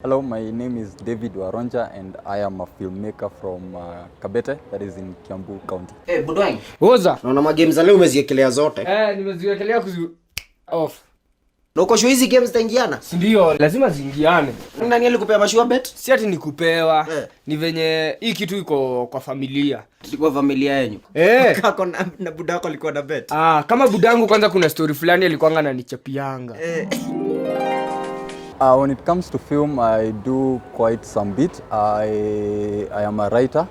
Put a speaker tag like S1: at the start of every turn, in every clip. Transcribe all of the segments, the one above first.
S1: Hello, my name is David Waronja and I am a filmmaker from Kabete, that is in Kiambu County.
S2: Hey, Budwang.
S3: Oza.
S2: Naona magames za leo umeziekelea zote.
S3: Nimeziwekelea off.
S2: Na uko sure hizi games zitaingiana?
S3: Ndio, lazima ziingiane.
S2: Nani alikupea mashua bet?
S3: Si ati nikupewa. Ni venye hii kitu iko kwa familia.
S2: Tulikuwa familia yenu. Kako na budako alikuwa na bet.
S3: Kama budangu kwanza kuna story fulani alikuwa ananichapianga.
S1: When it comes to film, I do quite some bit. I am a writer,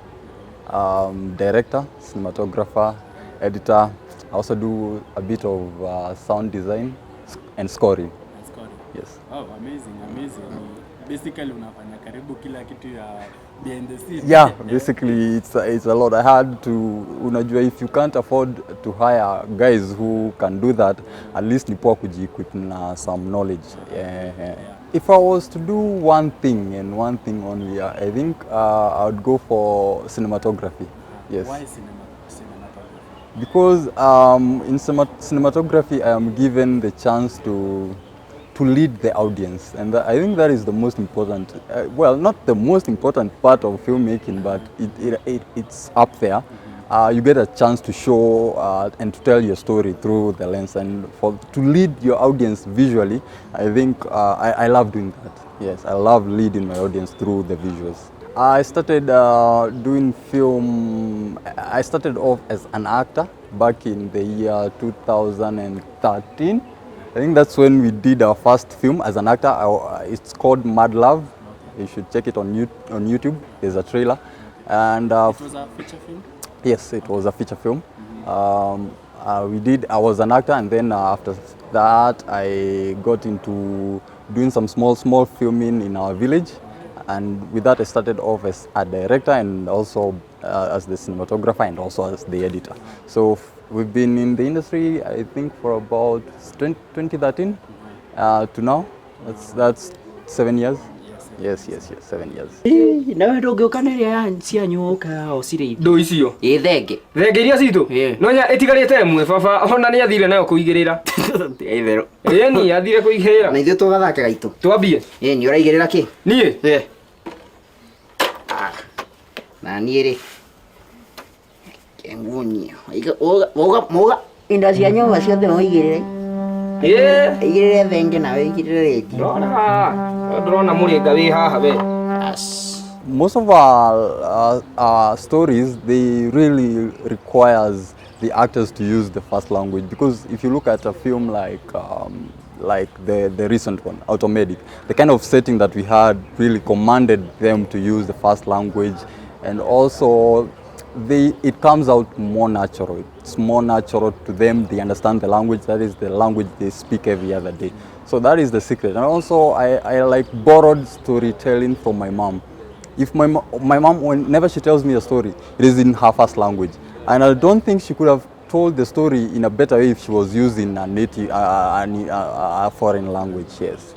S1: director, cinematographer, editor. I also do a bit of sound design and scoring. Yes.
S4: Oh, amazing. Basically unafanya karibu kila kitu ya behind the scenes.
S1: Yeah, basically it's a lot. I had to, unajua, if you can't afford to hire guys who can do that, at least ni poa kuji-equip na some knowledge. If I was to do one thing and one thing only, I think I would go for cinematography. Yes.
S4: Why cinematography?
S1: Because in cinematography I am given the chance to lead the audience, and I think that is the most important, well, not the most important part of filmmaking, but it's up there. You get a chance to show and to tell your story through the lens, and to lead your audience visually. I think I love doing that. Yes, I love leading my audience through the visuals. I started doing film. I started off as an actor back in the year 2013. I think that's when we did our first film as an actor. It's called Mad Love. You should check it on YouTube. There's a trailer. And
S4: it was a feature film?
S1: Yes, it was a feature film. I was an actor, and then after that I got into doing some small filming in our village. And with that I started off as a director and also as the cinematographer and also as the editor. So we've been in the industry, I think, for about 2013 to now. That's 7 years. Yes, 7 years.
S2: Nawe ndũngĩũkanĩria cia nyũka o cirĩ indo.
S3: Ndo icio.
S2: Thenge.
S3: Thenge iria citu. Nonya etigarĩte ĩmwe baba ona nĩ athire nayo kũigĩrĩra.
S2: Either.
S3: Ni athire kũigĩrĩra.
S2: Na ithuĩ tũgathake gaitũ.
S3: Twambie.
S2: Nĩ ũraigĩrĩra kĩ?
S3: Niĩ.
S2: Na niĩ rĩ. Kengunio. Moga inda cia nyũmba ciothe no igĩrĩre. Igĩrĩre thenge nawe igĩrĩre rĩngĩ.
S3: Ndĩrona mũrĩnga wĩ haha we.
S1: Most of our stories, they really requires the actors to use the first language, because if you look at a film like the recent one, Automedic, the kind of setting that we had really commanded them to use the first language, and also it comes out more natural. It's more natural to them. They understand the language. That is the language they speak every other day. So that is the secret. And also I like borrowed storytelling from my mom. If my mom, whenever she tells me a story, it is in her first language. And I don't think she could have told the story in a better way if she was using a native, a foreign language. Yes.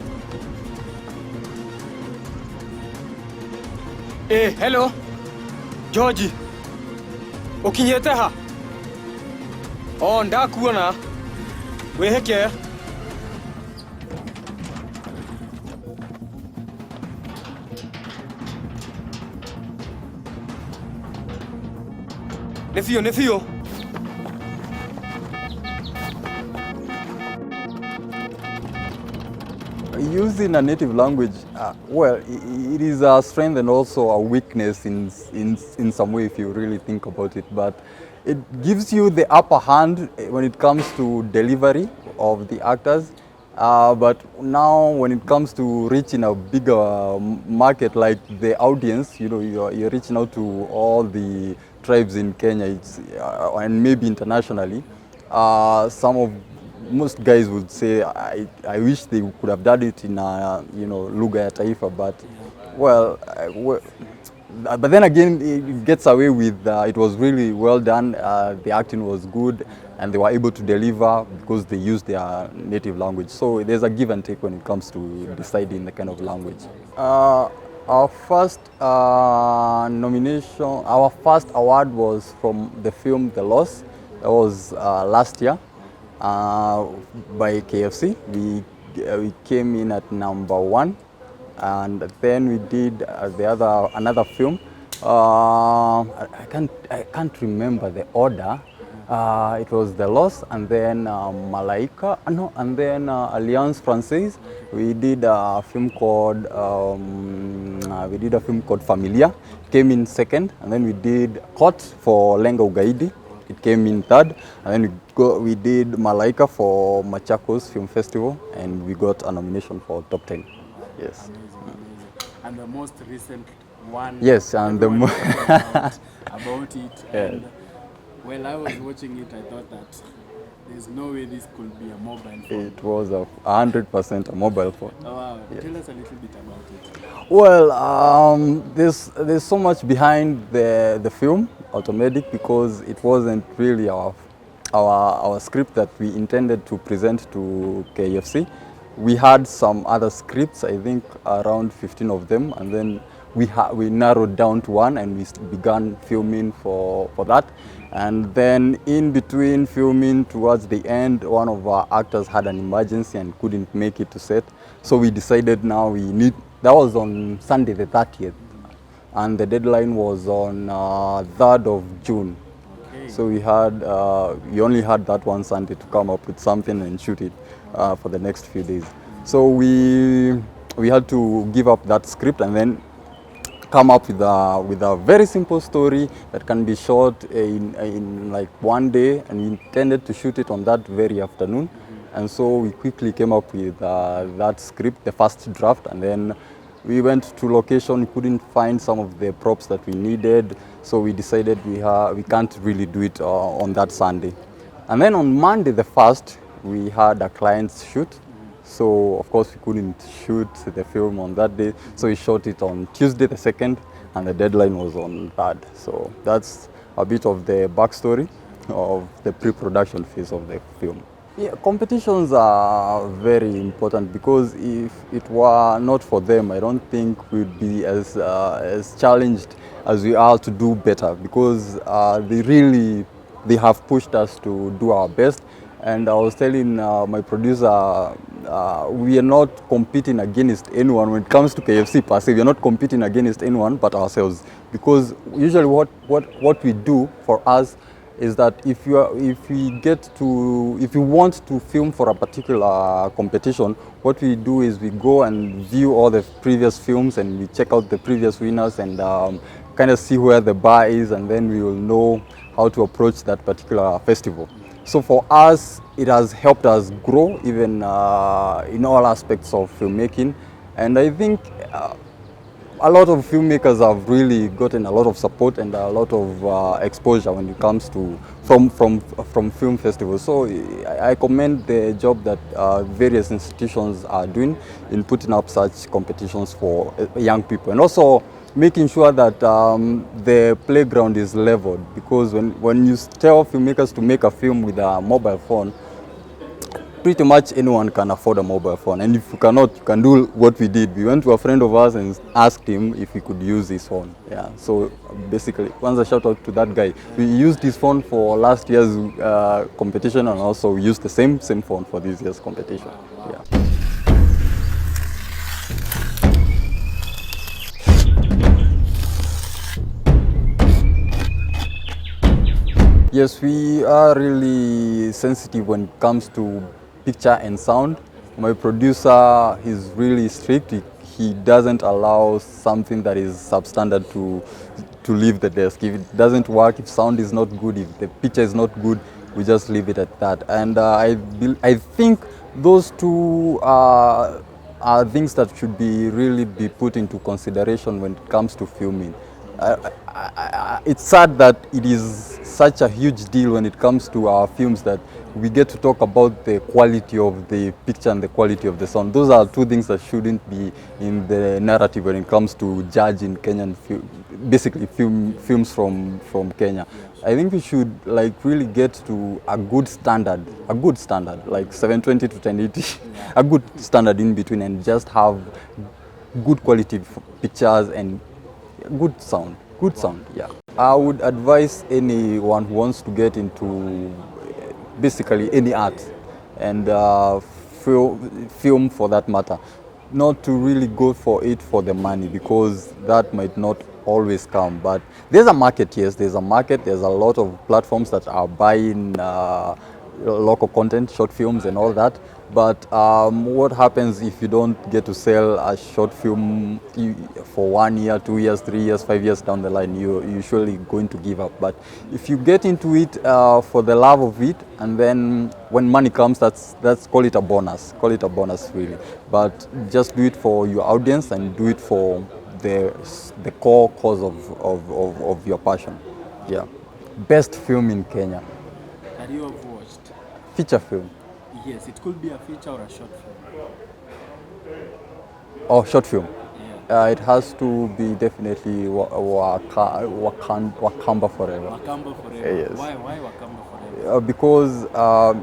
S3: Hey, hello, Georgie. Ukinyete ha? Ndakuona. Weheke. Nefio.
S1: Using a native language, well, it is a strength and also a weakness in some way if you really think about it. But it gives you the upper hand when it comes to delivery of the actors. But now when it comes to reaching a bigger market like the audience, you're reaching out to all the tribes in Kenya, and maybe internationally. Most guys would say, I wish they could have done it in lugha ya taifa, but but then again it gets away with it was really well done. The acting was good, and they were able to deliver because they used their native language. So there's a give and take when it comes to deciding the kind of language. Our first nomination, our first award was from the film The Loss. That was last year. By KFC. We came in at number 1 and then we did another film. I can't remember the order. It was The Lost, and then Malaika, no, and then Alliance Francaise. We did a film called Familia. Came in second, and then we did Court for Lenga Ugaidi. It came in third, and then we did Malaika for Machakos Film Festival, and we got a nomination for top 10. Yes.
S4: Amazing. And the most recent one.
S1: Yes, and the
S4: about it.
S1: Yeah.
S4: And while I was watching it, I thought that there's no way this could be a mobile phone.
S1: It was 100% a mobile phone.
S4: Oh, wow.
S1: Yes.
S4: Tell us a little bit about it.
S1: Well, there's so much behind the film, Automedic, because it wasn't really our script that we intended to present to KFC. We had some other scripts, I think around 15 of them, and then we narrowed down to one, and we began filming for that. And then in between filming, towards the end, one of our actors had an emergency and couldn't make it to set. So we decided now that was on Sunday the 30th, and the deadline was on 3rd of June.
S4: Okay.
S1: So we only had that one Sunday to come up with something and shoot it for the next few days. So we had to give up that script and then come up with a very simple story that can be shot in like one day, and we intended to shoot it on that very afternoon. And so we quickly came up with that script, the first draft, and then we went to location. We couldn't find some of the props that we needed, so we decided we can't really do it on that Sunday. And then on Monday the 1st, we had a client's shoot. So of course we couldn't shoot the film on that day, so we shot it on Tuesday the 2nd, and the deadline was on 3rd. So that's a bit of the backstory of the pre-production phase of the film. Yeah, competitions are very important, because if it were not for them, I don't think we'd be as challenged as we are to do better, because they have pushed us to do our best. And I was telling my producer, we are not competing against anyone when it comes to KFC per se. We are not competing against anyone but ourselves, because usually what we do for us is that if you want to film for a particular competition, what we do is we go and view all the previous films, and we check out the previous winners, and kind of see where the bar is, and then we will know how to approach that particular festival. So for us, it has helped us grow even in all aspects of filmmaking, and I think a lot of filmmakers have really gotten a lot of support and a lot of exposure when it comes to from film festivals. So I commend the job that various institutions are doing in putting up such competitions for young people, and also making sure that the playground is leveled, because when you tell filmmakers to make a film with a mobile phone, pretty much anyone can afford a mobile phone. And if you cannot, you can do what we did. We went to a friend of ours and asked him if he could use his phone. Yeah. So basically, once a shout out to that guy. We used his phone for last year's competition, and also we used the same phone for this year's competition. Yeah. Yes, we are really sensitive when it comes to picture and sound. My producer is really strict. He doesn't allow something that is substandard to leave the desk. If it doesn't work, if sound is not good, if the picture is not good, we just leave it at that. And I think those two are things that should really be put into consideration when it comes to filming. It's sad that it is such a huge deal when it comes to our films that we get to talk about the quality of the picture and the quality of the sound. Those are two things that shouldn't be in the narrative when it comes to judging Kenyan basically films from Kenya. I think we should really get to a good standard like 720 to 1080, a good standard in between, and just have good quality pictures and good sound. Yeah. I would advise anyone who wants to get into basically any art and film for that matter. not to really go for it for the money, because that might not always come. But there's a market, yes, there's a market. There's a lot of platforms that are buying local content, short films and all that. But what happens if you don't get to sell a short film for 1 year, 2 years, 3 years, 5 years down the line? You're usually going to give up. But if you get into it for the love of it, and then when money comes, that's call it a bonus. Call it a bonus, really. But just do it for your audience and do it for the core cause of your passion. Yeah. Best film in Kenya.
S4: That you have watched?
S1: Feature film.
S4: Yes, it could be a feature or a short film.
S1: Oh, short film.
S4: Yeah.
S1: It has to be definitely Wakamba Forever.
S4: Wakamba Forever.
S1: Yes.
S4: Why Wakamba Forever?
S1: Because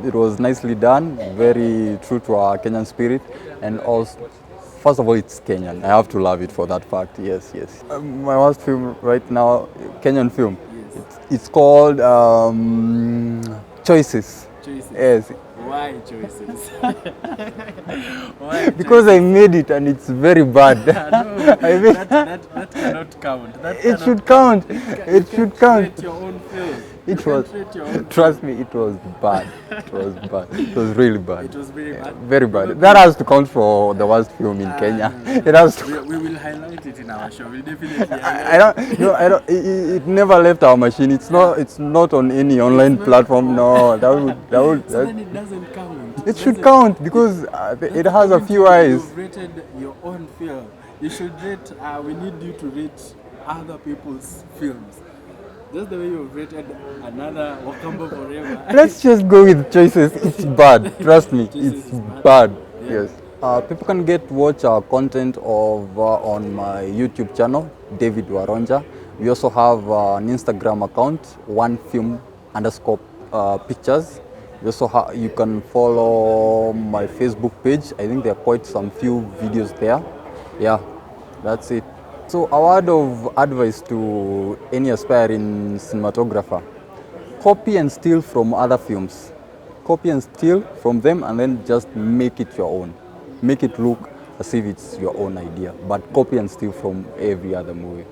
S1: it was nicely done, very true to our Kenyan spirit, and also, first of all, it's Kenyan. I have to love it for that fact. Yes, yes. My last film right now, Kenyan film.
S4: Yes.
S1: It's called Choices.
S4: Choices.
S1: Yes.
S4: Why Choices? Why
S1: Because I made it and it's very bad.
S4: No,
S1: I mean,
S4: that cannot count.
S1: it should count. It should count.
S4: Create your own film.
S1: It was, trust me, it was bad. It was bad. It was really bad.
S4: It was very bad.
S1: Very bad. That has to count for the worst film in Kenya. It has to.
S4: We will highlight it in our show. We'll definitely highlight
S1: I don't. No, I don't. It never left our machine. It's not. It's not on any online platform. No, that would.
S4: So then it doesn't count.
S1: It should count because it has a few eyes.
S4: You've rated your own film. You should rate. We need you to rate other people's films. Just the way you've rated another Wakamba Forever.
S1: Let's just go with Choices. It's bad. Trust me,
S4: Choices
S1: it's
S4: is
S1: bad.
S4: Yeah.
S1: Yes. People can watch our content on my YouTube channel, David Waronja. We also have an Instagram account, onefilm_pictures. We also you can follow my Facebook page. I think there are quite some few videos there. Yeah, that's it. So a word of advice to any aspiring cinematographer: copy and steal from other films. Copy and steal from them and then just make it your own. Make it look as if it's your own idea, but copy and steal from every other movie.